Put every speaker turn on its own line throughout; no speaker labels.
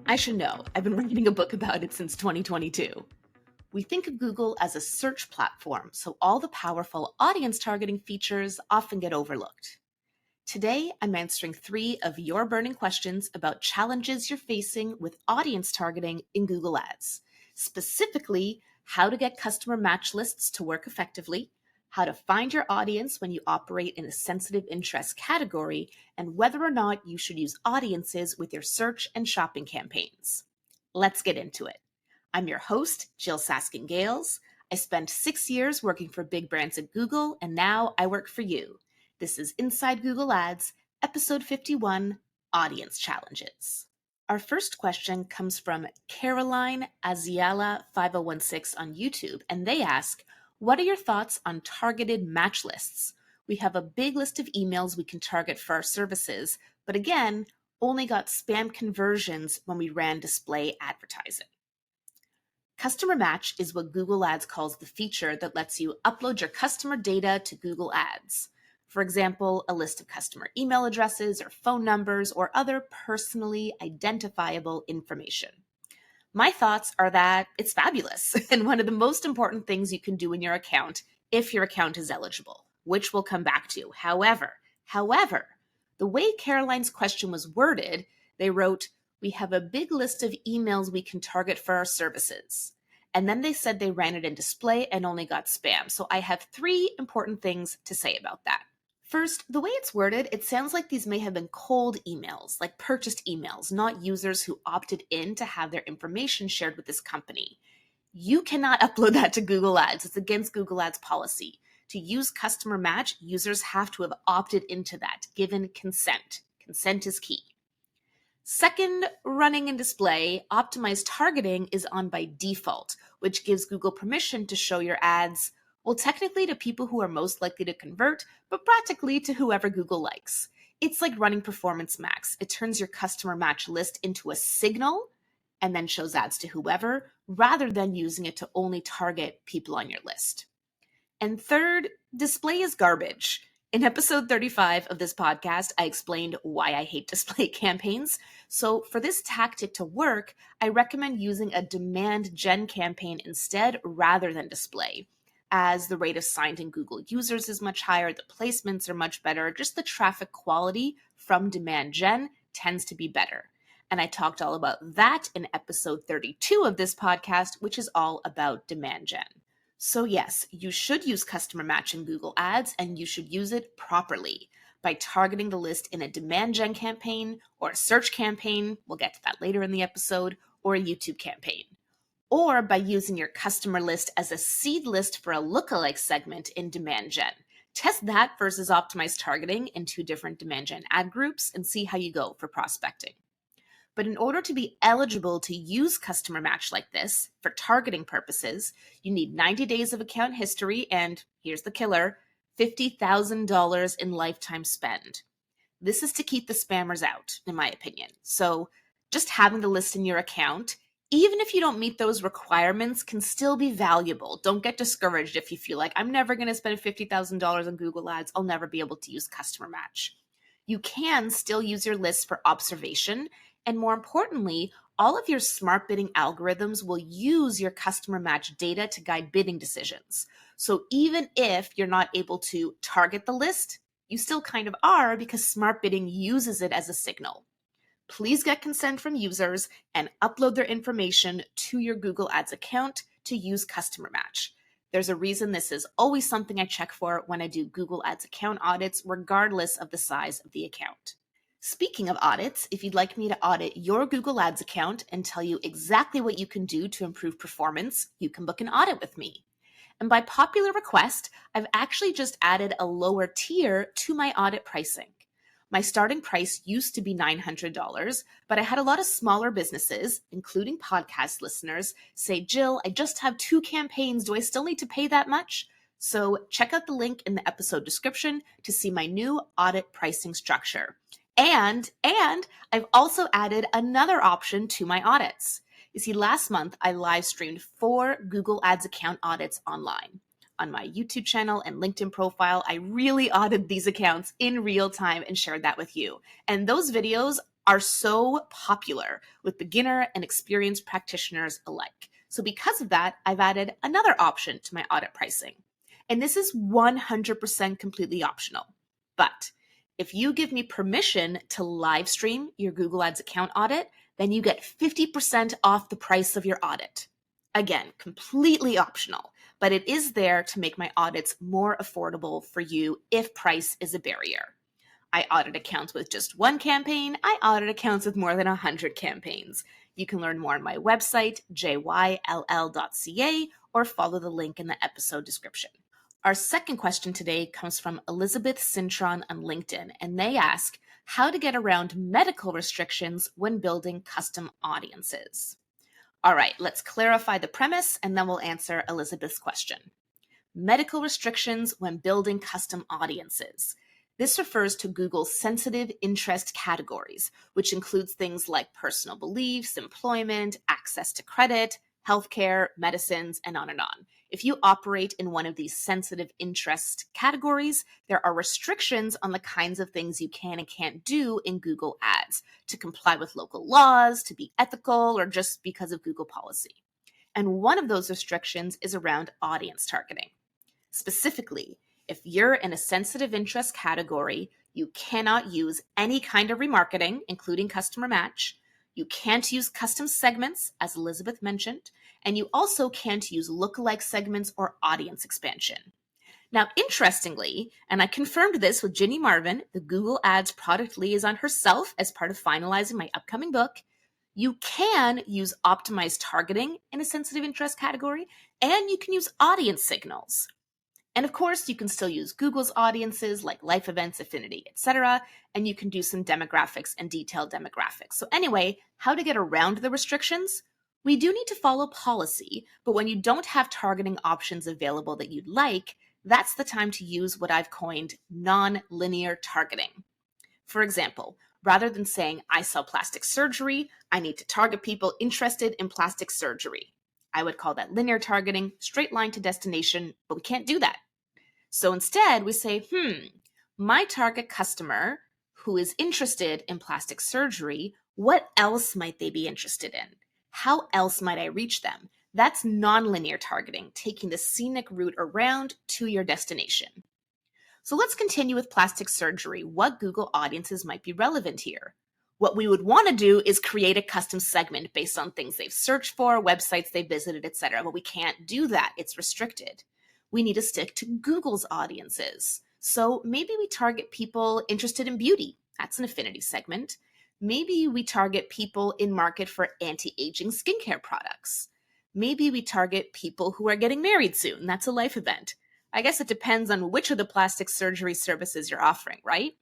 I should know. I've been writing a book about it since 2022. We think of Google as a search platform, so all the powerful audience targeting features often get overlooked. Today, I'm answering 3 of your burning questions about challenges you're facing with audience targeting in Google Ads. Specifically, how to get customer match lists to work effectively, how to find your audience when you operate in a sensitive interest category, and whether or not you should use audiences with your search and shopping campaigns. Let's get into it. I'm your host, Jyll Saskin Gales. I spent 6 years working for big brands at Google, and now I work for you. This is Inside Google Ads, episode 51, Audience Challenges. Our first question comes from Caroline Aziala 5016 on YouTube, and they ask, what are your thoughts on targeted match lists? We have a big list of emails we can target for our services, but again, only got spam conversions when we ran display advertising. Customer Match is what Google Ads calls the feature that lets you upload your customer data to Google Ads. For example, a list of customer email addresses or phone numbers or other personally identifiable information. My thoughts are that it's fabulous and one of the most important things you can do in your account if your account is eligible, which we'll come back to. However, the way Caroline's question was worded, they wrote, we have a big list of emails we can target for our services. And then they said they ran it in display and only got spam. So I have 3 important things to say about that. First, the way it's worded, it sounds like these may have been cold emails, like purchased emails, not users who opted in to have their information shared with this company. You cannot upload that to Google Ads. It's against Google Ads policy. To use Customer Match, users have to have opted into that, given consent. Consent is key. Second, running in display, optimized targeting is on by default, which gives Google permission to show your ads, well, technically to people who are most likely to convert, but practically to whoever Google likes. It's like running Performance Max. It turns your customer match list into a signal and then shows ads to whoever, rather than using it to only target people on your list. And third, display is garbage. In episode 35 of this podcast, I explained why I hate display campaigns. So for this tactic to work, I recommend using a demand gen campaign instead rather than display, as the rate of signed-in Google users is much higher, the placements are much better, just the traffic quality from demand gen tends to be better. And I talked all about that in episode 32 of this podcast, which is all about demand gen. So yes, you should use Customer Match in Google Ads, and you should use it properly by targeting the list in a demand gen campaign or a search campaign, we'll get to that later in the episode, or a YouTube campaign. Or by using your customer list as a seed list for a lookalike segment in demand gen. Test that versus optimized targeting in 2 different demand gen ad groups and see how you go for prospecting. But in order to be eligible to use Customer Match like this for targeting purposes, you need 90 days of account history and, here's the killer, $50,000 in lifetime spend. This is to keep the spammers out, in my opinion. So just having the list in your account, even if you don't meet those requirements, can still be valuable. Don't get discouraged if you feel like, I'm never going to spend $50,000 on Google Ads. I'll never be able to use Customer Match. You can still use your list for observation. And more importantly, all of your smart bidding algorithms will use your Customer Match data to guide bidding decisions. So even if you're not able to target the list, you still kind of are because smart bidding uses it as a signal. Please get consent from users and upload their information to your Google Ads account to use Customer Match. There's a reason this is always something I check for when I do Google Ads account audits, regardless of the size of the account. Speaking of audits, if you'd like me to audit your Google Ads account and tell you exactly what you can do to improve performance, you can book an audit with me. And by popular request, I've actually just added a lower tier to my audit pricing. My starting price used to be $900, but I had a lot of smaller businesses, including podcast listeners, say, Jyll, I just have 2 campaigns. Do I still need to pay that much? So check out the link in the episode description to see my new audit pricing structure. And I've also added another option to my audits. You see, last month I live streamed 4 Google Ads account audits online. On my YouTube channel and LinkedIn profile, I really audited these accounts in real time and shared that with you. And those videos are so popular with beginner and experienced practitioners alike. So because of that, I've added another option to my audit pricing. And this is 100% completely optional. But if you give me permission to live stream your Google Ads account audit, then you get 50% off the price of your audit. Again, completely optional, but it is there to make my audits more affordable for you if price is a barrier. I audit accounts with just one campaign. I audit accounts with more than 100 campaigns. You can learn more on my website, jyll.ca, or follow the link in the episode description. Our second question today comes from Elizabeth Cintron on LinkedIn, and they ask how to get around medical restrictions when building custom audiences. All right, let's clarify the premise, and then we'll answer Elizabeth's question. Medical restrictions when building custom audiences. This refers to Google's sensitive interest categories, which includes things like personal beliefs, employment, access to credit, healthcare, medicines, and on and on. If you operate in one of these sensitive interest categories, there are restrictions on the kinds of things you can and can't do in Google Ads to comply with local laws, to be ethical, or just because of Google policy. And one of those restrictions is around audience targeting. Specifically, if you're in a sensitive interest category, you cannot use any kind of remarketing, including customer match. You can't use custom segments, as Elizabeth mentioned, and you also can't use lookalike segments or audience expansion. Now, interestingly, and I confirmed this with Ginny Marvin, the Google Ads product liaison herself, as part of finalizing my upcoming book, you can use optimized targeting in a sensitive interest category, and you can use audience signals. And of course, you can still use Google's audiences like life events, affinity, etc. And you can do some demographics and detailed demographics. So anyway, how to get around the restrictions? We do need to follow policy, but when you don't have targeting options available that you'd like, that's the time to use what I've coined non-linear targeting. For example, rather than saying, I sell plastic surgery, I need to target people interested in plastic surgery. I would call that linear targeting, straight line to destination, but we can't do that. So instead, we say, my target customer who is interested in plastic surgery, what else might they be interested in? How else might I reach them? That's nonlinear targeting, taking the scenic route around to your destination. So let's continue with plastic surgery. What Google audiences might be relevant here? What we would want to do is create a custom segment based on things they've searched for, websites they've visited, etc. But we can't do that. It's restricted. We need to stick to Google's audiences. So maybe we target people interested in beauty. That's an affinity segment. Maybe we target people in market for anti-aging skincare products. Maybe we target people who are getting married soon. That's a life event. I guess it depends on which of the plastic surgery services you're offering, right?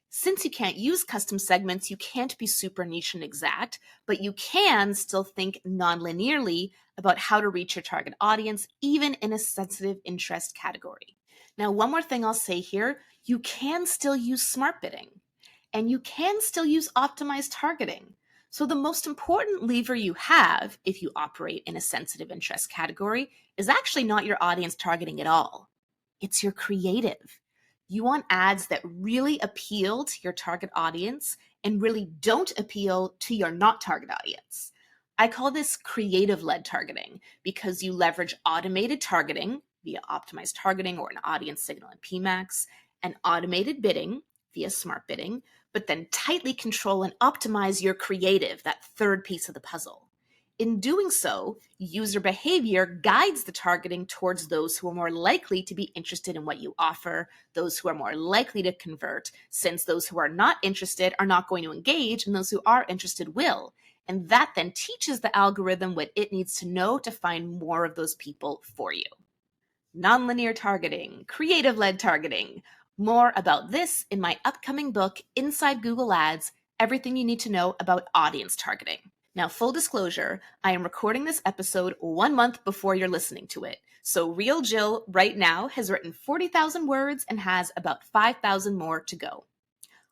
Since you can't use custom segments, you can't be super niche and exact, but you can still think non-linearly about how to reach your target audience, even in a sensitive interest category. Now, one more thing I'll say here, you can still use smart bidding, and you can still use optimized targeting. So the most important lever you have if you operate in a sensitive interest category is actually not your audience targeting at all. It's your creative. You want ads that really appeal to your target audience and really don't appeal to your not target audience. I call this creative-led targeting because you leverage automated targeting via optimized targeting or an audience signal in PMax, and automated bidding via smart bidding, but then tightly control and optimize your creative, that third piece of the puzzle. In doing so, user behavior guides the targeting towards those who are more likely to be interested in what you offer, those who are more likely to convert, since those who are not interested are not going to engage, and those who are interested will. And that then teaches the algorithm what it needs to know to find more of those people for you. Nonlinear targeting, creative-led targeting. More about this in my upcoming book, Inside Google Ads, Everything You Need to Know About Audience Targeting. Now, full disclosure, I am recording this episode 1 month before you're listening to it. So Real Jyll right now has written 40,000 words and has about 5,000 more to go.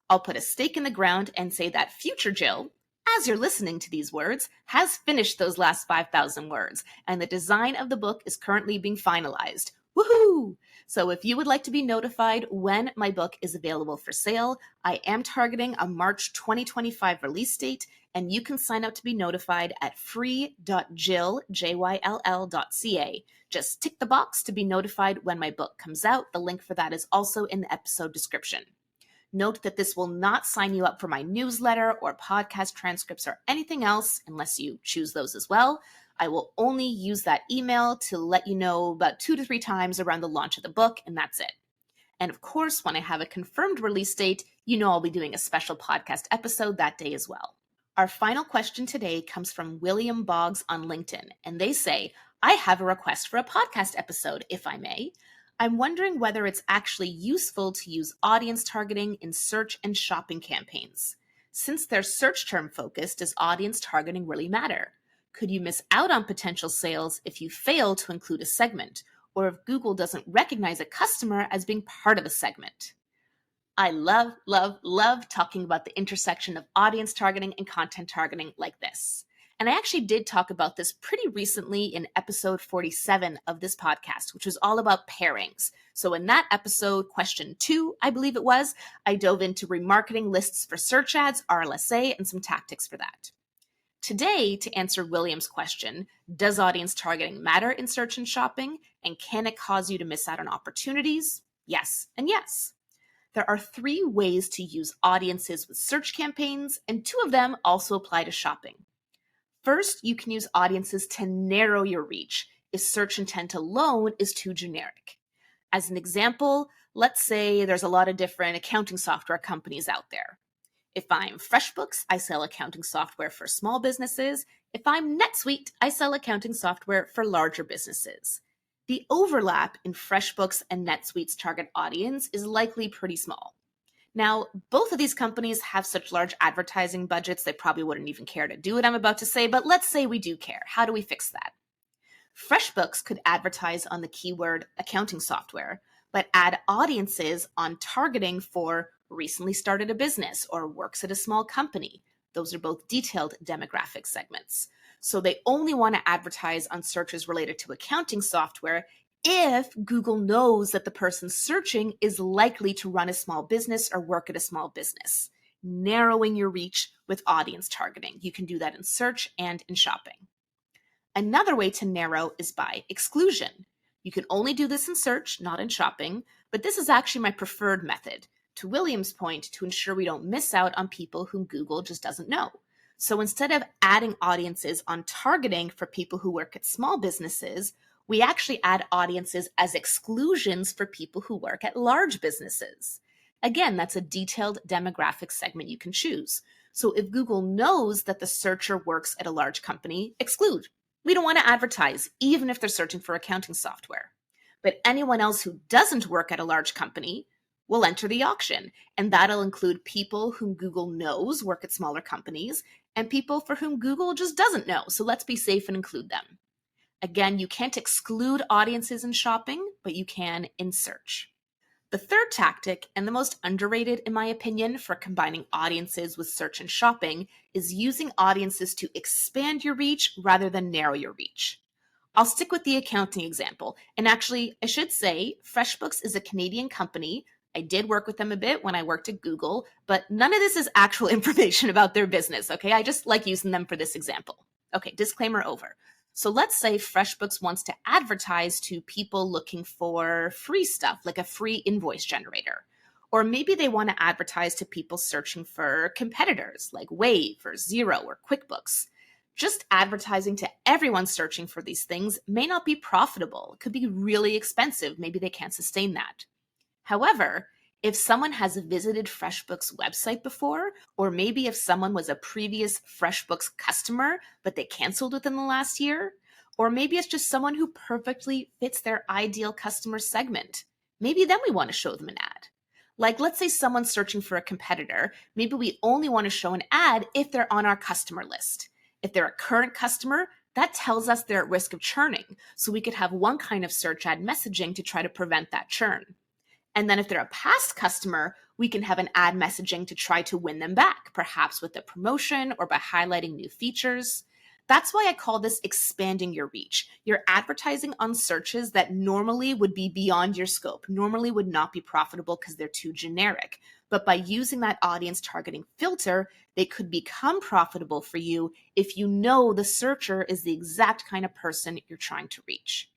I'll put a stake in the ground and say that future Jyll, as you're listening to these words, has finished those last 5,000 words, and the design of the book is currently being finalized. Woohoo! So if you would like to be notified when my book is available for sale, I am targeting a March 2025 release date, and you can sign up to be notified at free.jyll.ca. Just tick the box to be notified when my book comes out. The link for that is also in the episode description. Note that this will not sign you up for my newsletter or podcast transcripts or anything else unless you choose those as well. I will only use that email to let you know about 2 to 3 times around the launch of the book, and that's it. And of course, when I have a confirmed release date, you know I'll be doing a special podcast episode that day as well. Our final question today comes from William Boggs on LinkedIn, and they say, I have a request for a podcast episode, if I may. I'm wondering whether it's actually useful to use audience targeting in search and shopping campaigns. Since they're search term focused, does audience targeting really matter? Could you miss out on potential sales if you fail to include a segment, or if Google doesn't recognize a customer as being part of a segment? I love, love, love talking about the intersection of audience targeting and content targeting like this. And I actually did talk about this pretty recently in episode 47 of this podcast, which was all about pairings. So in that episode, question 2, I believe it was, I dove into remarketing lists for search ads, RLSA, and some tactics for that. Today, to answer William's question, does audience targeting matter in search and shopping, and can it cause you to miss out on opportunities? Yes and yes. There are 3 ways to use audiences with search campaigns, and 2 of them also apply to shopping. First, you can use audiences to narrow your reach if search intent alone is too generic. As an example, let's say there's a lot of different accounting software companies out there. If I'm FreshBooks, I sell accounting software for small businesses. If I'm NetSuite, I sell accounting software for larger businesses. The overlap in FreshBooks and NetSuite's target audience is likely pretty small. Now, both of these companies have such large advertising budgets, they probably wouldn't even care to do what I'm about to say, but let's say we do care. How do we fix that? FreshBooks could advertise on the keyword accounting software, but add audiences on targeting for recently started a business or works at a small company. Those are both detailed demographic segments. So they only want to advertise on searches related to accounting software if Google knows that the person searching is likely to run a small business or work at a small business. Narrowing your reach with audience targeting. You can do that in search and in shopping. Another way to narrow is by exclusion. You can only do this in search, not in shopping, but this is actually my preferred method. To William's point, to ensure we don't miss out on people whom Google just doesn't know. So instead of adding audiences on targeting for people who work at small businesses, we actually add audiences as exclusions for people who work at large businesses. Again, that's a detailed demographic segment you can choose. So if Google knows that the searcher works at a large company, exclude. We don't want to advertise, even if they're searching for accounting software. But anyone else who doesn't work at a large company will enter the auction, and that'll include people whom Google knows work at smaller companies and people for whom Google just doesn't know. So let's be safe and include them. Again, you can't exclude audiences in shopping, but you can in search. The third tactic, and the most underrated in my opinion for combining audiences with search and shopping, is using audiences to expand your reach rather than narrow your reach. I'll stick with the accounting example. And actually, I should say, FreshBooks is a Canadian company. I did work with them a bit when I worked at Google, but none of this is actual information about their business, okay? I just like using them for this example. Okay, disclaimer over. So let's say FreshBooks wants to advertise to people looking for free stuff, like a free invoice generator. Or maybe they want to advertise to people searching for competitors like Wave or Xero or QuickBooks. Just advertising to everyone searching for these things may not be profitable. It could be really expensive. Maybe they can't sustain that. However, if someone has visited FreshBooks' website before, or maybe if someone was a previous FreshBooks customer, but they canceled within the last year, or maybe it's just someone who perfectly fits their ideal customer segment, maybe then we want to show them an ad. Like, let's say someone's searching for a competitor, maybe we only want to show an ad if they're on our customer list. If they're a current customer, that tells us they're at risk of churning, so we could have one kind of search ad messaging to try to prevent that churn. And then if they're a past customer, we can have an ad messaging to try to win them back, perhaps with a promotion or by highlighting new features. That's why I call this expanding your reach. You're advertising on searches that normally would be beyond your scope, normally would not be profitable because they're too generic. But by using that audience targeting filter, they could become profitable for you if you know the searcher is the exact kind of person you're trying to reach.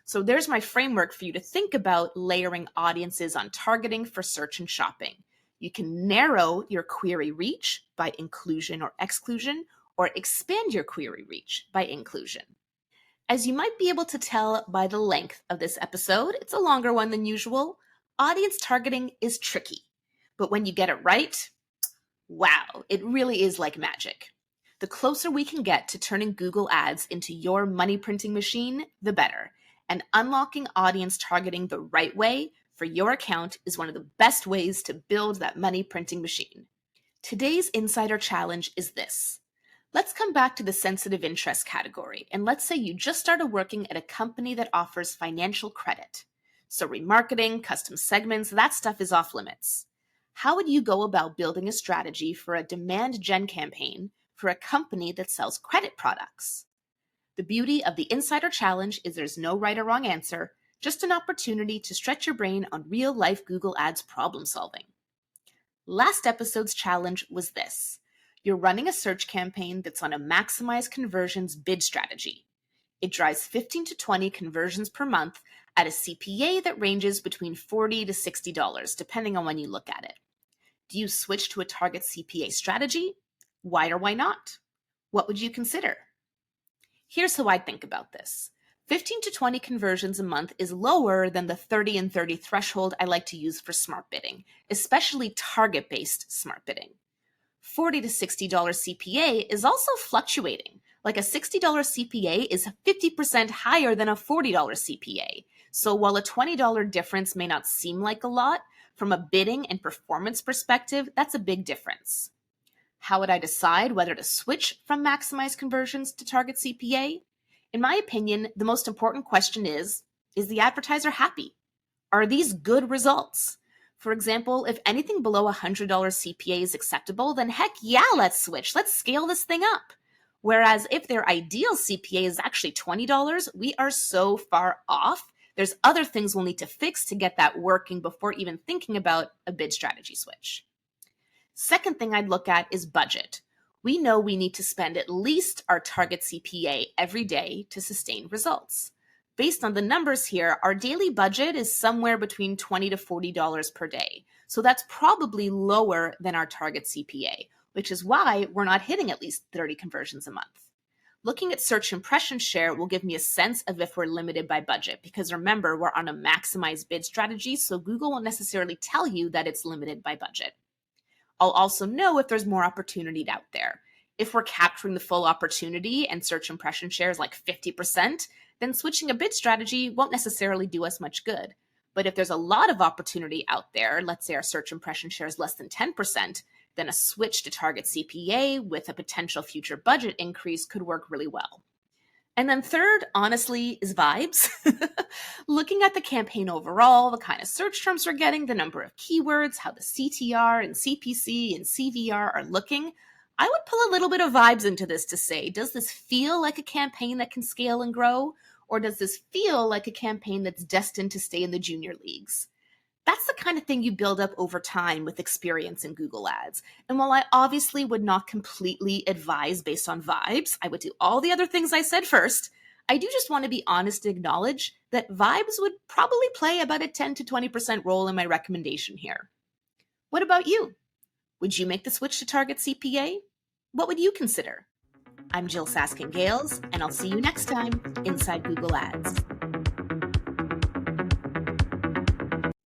So there's my framework for you to think about layering audiences on targeting for search and shopping. You can narrow your query reach by inclusion or exclusion, or expand your query reach by inclusion. As you might be able to tell by the length of this episode, it's a longer one than usual. Audience targeting is tricky, but when you get it right, wow, it really is like magic. The closer we can get to turning Google Ads into your money printing machine, the better. And unlocking audience targeting the right way for your account is one of the best ways to build that money printing machine. Today's insider challenge is this. Let's come back to the sensitive interest category, and let's say you just started working at a company that offers financial credit. So remarketing, custom segments, that stuff is off limits. How would you go about building a strategy for a demand gen campaign for a company that sells credit products? The beauty of the Insider Challenge is there's no right or wrong answer, just an opportunity to stretch your brain on real-life Google Ads problem solving. Last episode's challenge was this. You're running a search campaign that's on a maximize conversions bid strategy. It drives 15 to 20 conversions per month at a CPA that ranges between $40 to $60, depending on when you look at it. Do you switch to a target CPA strategy? Why or why not? What would you consider? Here's how I think about this. 15 to 20 conversions a month is lower than the 30 and 30 threshold I like to use for smart bidding, especially target-based smart bidding. $40 to $60 CPA is also fluctuating. Like a $60 CPA is 50% higher than a $40 CPA. So while a $20 difference may not seem like a lot, from a bidding and performance perspective, that's a big difference. How would I decide whether to switch from maximize conversions to target CPA? In my opinion, the most important question is the advertiser happy? Are these good results? For example, if anything below $100 CPA is acceptable, then heck yeah, let's switch. Let's scale this thing up. Whereas if their ideal CPA is actually $20, we are so far off. There's other things we'll need to fix to get that working before even thinking about a bid strategy switch. Second thing I'd look at is budget. We know we need to spend at least our target CPA every day to sustain results. Based on the numbers here, our daily budget is somewhere between $20 to $40 per day. So that's probably lower than our target CPA, which is why we're not hitting at least 30 conversions a month. Looking at search impression share will give me a sense of if we're limited by budget, because remember, we're on a maximize bid strategy, so Google won't necessarily tell you that it's limited by budget. I'll also know if there's more opportunity out there. If we're capturing the full opportunity and search impression share is like 50%, then switching a bid strategy won't necessarily do us much good. But if there's a lot of opportunity out there, let's say our search impression share is less than 10%, then a switch to target CPA with a potential future budget increase could work really well. And then third, honestly, is vibes. Looking at the campaign overall, the kind of search terms we're getting, the number of keywords, how the CTR and CPC and CVR are looking, I would pull a little bit of vibes into this to say, does this feel like a campaign that can scale and grow? Or does this feel like a campaign that's destined to stay in the junior leagues? That's the kind of thing you build up over time with experience in Google Ads. And while I obviously would not completely advise based on vibes, I would do all the other things I said first, I do just want to be honest and acknowledge that vibes would probably play about a 10 to 20% role in my recommendation here. What about you? Would you make the switch to target CPA? What would you consider? I'm Jyll Saskin Gales, and I'll see you next time inside Google Ads.